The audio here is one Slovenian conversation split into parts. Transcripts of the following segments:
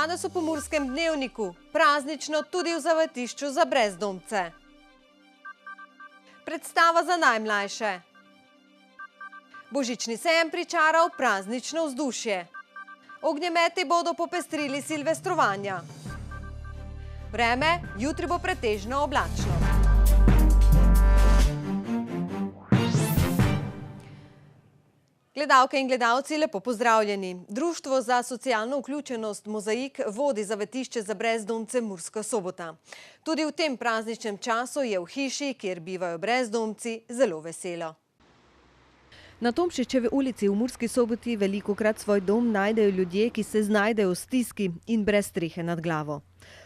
Danes v Pomurskem dnevniku, praznično tudi v zavetišču za brezdomce. Predstava za najmlajše. Božični sejem pričaral praznično vzdušje. Ognjemeti bodo popestrili silvestrovanja. Vreme, jutri bo pretežno oblačno. Gledalke in gledalci, lepo pozdravljeni. Društvo za socialno vključenost Mozaik vodi zavetišče za brezdomce Murska Sobota. Tudi v tem prazničnem času je v hiši, kjer bivajo brezdomci, zelo veselo. Na Tomšičevi ulici v Murski Soboti velikokrat svoj dom najdejo ljudje, ki se znajdejo v stiski in brez strehe nad glavo.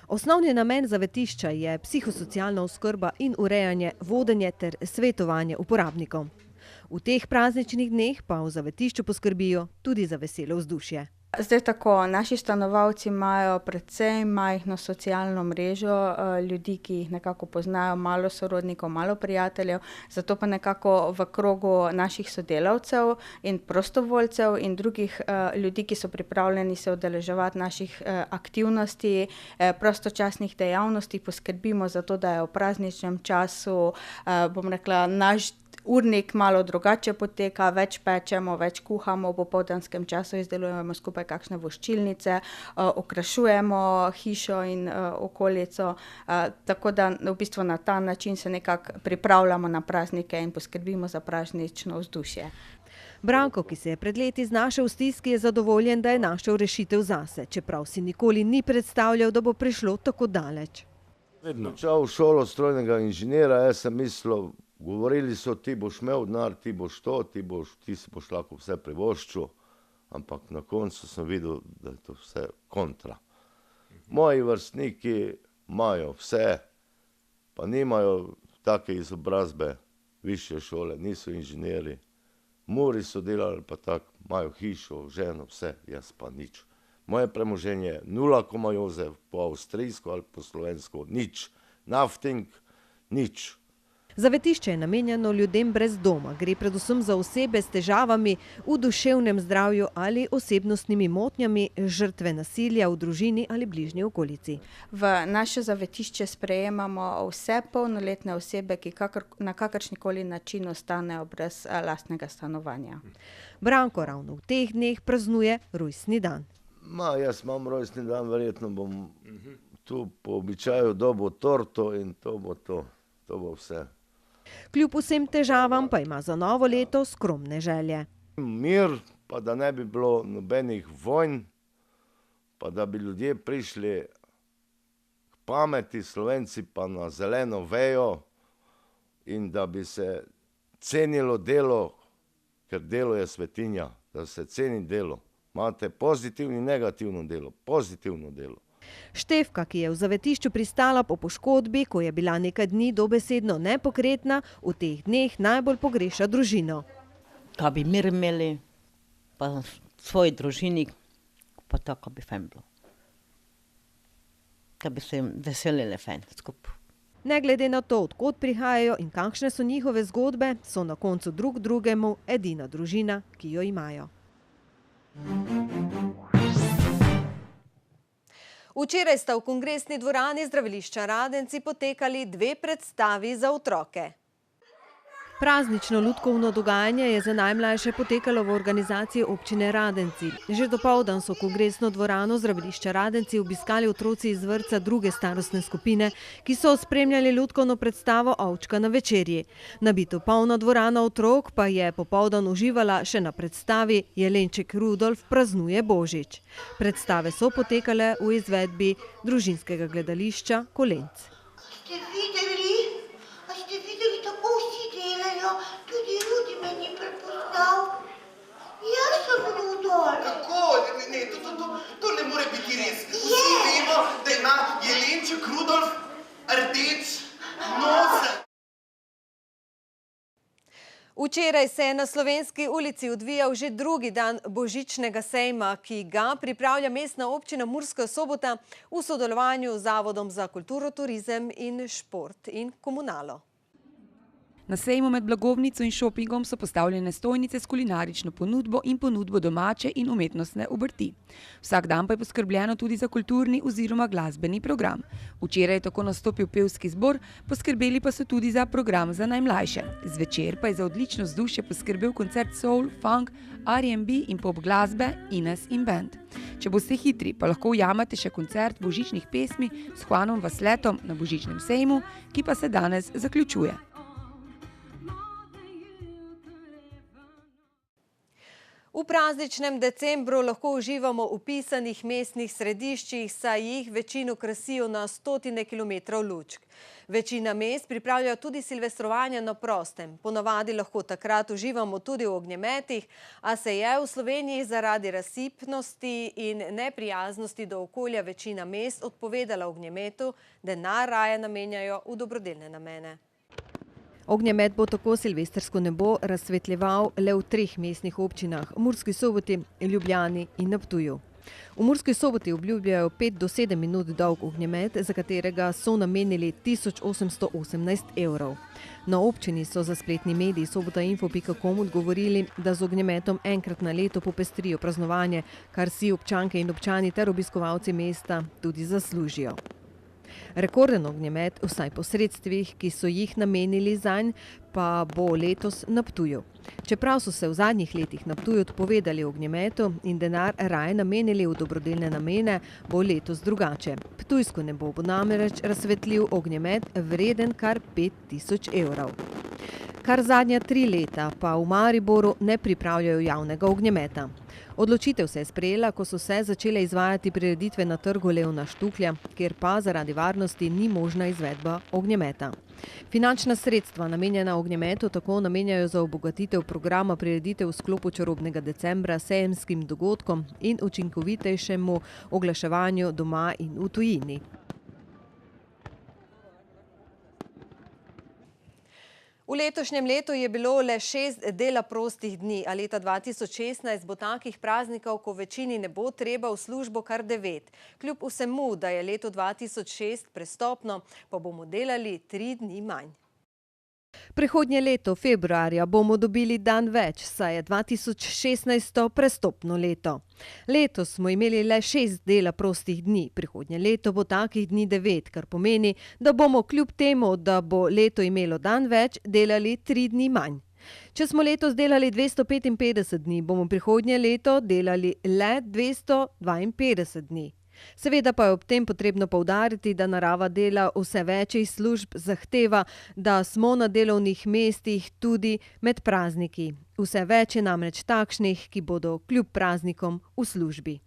Osnovni namen zavetišča je psihosocialna oskrba in urejanje, vodenje ter svetovanje uporabnikom. V teh prazničnih dneh pa v zavetišču poskrbijo tudi za veselo vzdušje. Zdaj tako, naši stanovalci imajo predvsem majhno socialno mrežo ljudi, ki jih nekako poznajo, malo sorodnikov, malo prijateljev, zato pa nekako v krogu naših sodelavcev in prostovoljcev in drugih ljudi, ki so pripravljeni se udeleževati naših aktivnosti, prostočasnih dejavnosti, poskrbimo za to, da je v prazničnem času, bom rekla, naš urnik malo drugače poteka, več pečemo, več kuhamo, v popoldanskem času izdelujemo skupaj kakšne voščilnice, okrašujemo hišo in okolico, tako da v bistvu na ta način se nekako pripravljamo na praznike in poskrbimo za praznično vzdušje. Branko, ki se je pred leti znašel v stiski, je zadovoljen, da je našel rešitev zase, čeprav si nikoli ni predstavljal, da bo prišlo tako daleč. Vedno. Začel v šolo strojnega inženira, jaz sem mislil, govorili so, ti boš imel denar, ti boš to, ti si boš lahko vse privoščil, ampak na koncu sem videl, da je to vse kontra. Moji vrstniki imajo vse, pa nimajo take izobrazbe, višje šole, niso inženirji. Muri so delali pa tako, imajo hišo, ženo, vse, jaz pa nič. Moje premoženje je 0,8, po avstrijsko ali po slovensko nič. Nafting, nič. Zavetišče je namenjeno ljudem brez doma. Gre predvsem za osebe s težavami v duševnem zdravju ali osebnostnimi motnjami, žrtve nasilja v družini ali bližnji okolici. V naše zavetišče sprejemamo vse polnoletne osebe, ki na kakršnikoli način ostanejo brez lastnega stanovanja. Branko ravno v teh dneh praznuje rojstni dan. Jaz imam rojstni dan, verjetno bom tu po običaju dobil torto in to bo vse. Kljub vsem težavam pa ima za novo leto skromne želje. Mir, pa da ne bi bilo nobenih vojn, pa da bi ljudje prišli k pameti, Slovenci pa na zeleno vejo in da bi se cenilo delo, ker delo je svetinja, da se ceni delo. Imate pozitivno in negativno delo, pozitivno delo. Štefka, ki je v zavetišču pristala po poškodbi, ko je bila nekaj dni dobesedno nepokretna, v teh dneh najbolj pogreša družino. Ko bi mir imeli, pa svoji družini, pa tako bi fajn bilo. Ko bi se veselili fajn skupaj. Ne glede na to, odkot prihajajo in kakšne so njihove zgodbe, so na koncu drug drugemu edina družina, ki jo imajo. Včeraj sta v kongresni dvorani zdravilišča Radenci potekali dve predstavi za otroke. Praznično lutkovno dogajanje je za najmlajše potekalo v organizaciji občine Radenci. Že dopoldan so kongresno dvorano zdravilišča Radenci obiskali otroci iz vrtca druge starostne skupine, ki so spremljali lutkovno predstavo Ovčka na večerji. Nabito polna dvorana otrok pa je popoldan uživala še na predstavi Jelenček Rudolf praznuje Božič. Predstave so potekale v izvedbi družinskega gledališča Kolenc. Tudi Rudi me ni prepoznal. Jaz sem Rudolf. Kako? Ne, to ne more biti res. Vsi vemo, da ima Jelenček Rudolf rdeč nos. Včeraj se je na Slovenski ulici odvijal že drugi dan božičnega sejma, ki ga pripravlja mestna občina Murska Sobota v sodelovanju z Zavodom za kulturo, turizem in šport in komunalo. Na sejmu med blagovnico in šopingom so postavljene stojnice s kulinarično ponudbo in ponudbo domače in umetnostne obrti. Vsak dan pa je poskrbljeno tudi za kulturni oziroma glasbeni program. Včeraj je tako nastopil pevski zbor, poskrbeli pa so tudi za program za najmlajše. Zvečer pa je za odlično vzdušje poskrbel koncert soul, funk, R&B in pop glasbe Ines in band. Če boste hitri, pa lahko ujamete še koncert božičnih pesmi s Juanom Vasletom na božičnem sejmu, ki pa se danes zaključuje. V prazničnem decembru lahko uživamo v pisanih mestnih središčih, saj jih večino krasijo na stotine kilometrov lučk. Večina mest pripravljajo tudi silvestrovanje na prostem. Ponavadi lahko takrat uživamo tudi v ognjemetih, a se je v Sloveniji zaradi razsipnosti in neprijaznosti do okolja večina mest odpovedala ognjemetu, denar raje namenjajo v dobrodelne namene. Ognjemet bo tako silvestrsko nebo razsvetljeval le v 3 mestnih občinah – Murski Soboti, Ljubljani in na Ptuju. V Murski Soboti obljubljajo 5 do 7 minut dolg ognjemet, za katerega so namenili 1818 evrov. Na občini so za spletni medij sobotainfo.com odgovorili, da z ognjemetom enkrat na leto popestrijo praznovanje, kar si občanke in občani ter obiskovalci mesta tudi zaslužijo. Rekorden ognjemet, vsaj po sredstvih, ki so jih namenili zanj, pa bo letos na Ptuju. Čeprav so se v zadnjih letih na Ptuju odpovedali ognjemetu in denar raje namenili v dobrodelne namene, bo letos drugače. Ptujsko nebo bo namreč razsvetlil ognjemet vreden kar 5000 evrov. Kar zadnja 3 leta pa v Mariboru ne pripravljajo javnega ognjemeta. Odločitev se je sprejela, ko so se začele izvajati prireditve na trgu Leona Štuklja, kjer pa zaradi varnosti ni možna izvedba ognjemeta. Finančna sredstva namenjena ognjemetu tako namenjajo za obogatitev programa prireditev v sklopu čarobnega decembra, sejemskim dogodkom in učinkovitejšemu oglaševanju doma in v tujini. V letošnjem letu je bilo le 6 dela prostih dni, a leta 2016 bo takih praznikov, ko večini ne bo treba v službo kar 9. Kljub vsemu, da je leto 2006 prestopno, pa bomo delali 3 dni manj. Prihodnje leto, februarja, bomo dobili dan več, saj je 2016 prestopno leto. Letos smo imeli le 6 dela prostih dni, prihodnje leto bo takih dni 9, kar pomeni, da bomo kljub temu, da bo leto imelo dan več, delali 3 dni manj. Če smo letos delali 255 dni, bomo prihodnje leto delali le 252 dni. Seveda pa je ob tem potrebno poudariti, da narava dela vse večjih služb zahteva, da smo na delovnih mestih tudi med prazniki. Vse več je namreč takšnih, ki bodo kljub praznikom v službi.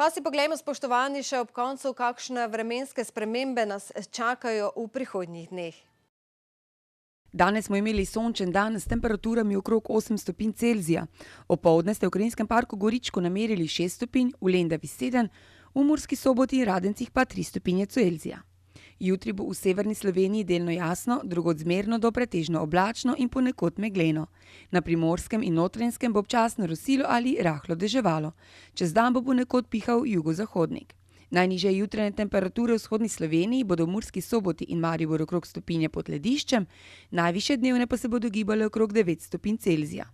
Pa si poglejmo, spoštovani, še ob koncu, kakšne vremenske spremembe nas čakajo v prihodnjih dneh. Danes smo imeli sončen dan s temperaturami okrog 8 stopinj Celzija. Opoldne ste v Krajinskem parku Goričko namerili 6 stopinj, v Lendavi 7, v Murski Soboti in Radencih pa 3 stopinje Celzija. Jutri bo v severni Sloveniji delno jasno, drugod zmerno do pretežno oblačno in ponekod megleno. Na Primorskem in Notranjskem bo občasno rosilo ali rahlo deževalo. Čez dan bo ponekod pihal jugozahodnik. Najnižje jutranje temperature v vzhodni Sloveniji bodo v Murski Soboti in Mariboru okrog stopinje pod lediščem, najvišje dnevne pa se bodo gibale okrog 9 stopinj Celzija.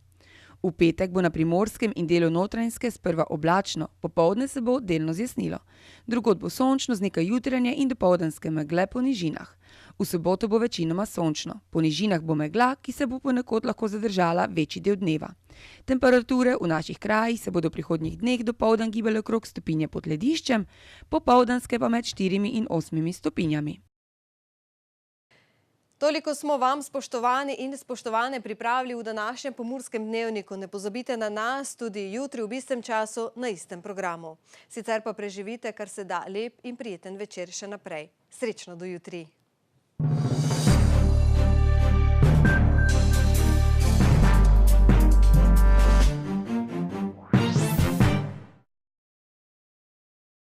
V petek bo na Primorskem in delu Notranjske sprva oblačno, popoldne se bo delno zjasnilo. Drugod bo sončno z nekaj jutranje in dopoldanske megle po nižinah. V soboto bo večinoma sončno. Po nižinah bo megla, ki se bo ponekod lahko zadržala večji del dneva. Temperature v naših krajih se bodo v prihodnjih dneh dopoldan gibale okrog stopinje pod lediščem, popoldanske pa med 4 in 8 stopinjami. Toliko smo vam, spoštovani in spoštovane, pripravili v današnjem Pomurskem dnevniku. Ne pozabite na nas tudi jutri v istem času na istem programu. Sicer pa preživite kar se da lep in prijeten večer še naprej. Srečno do jutri.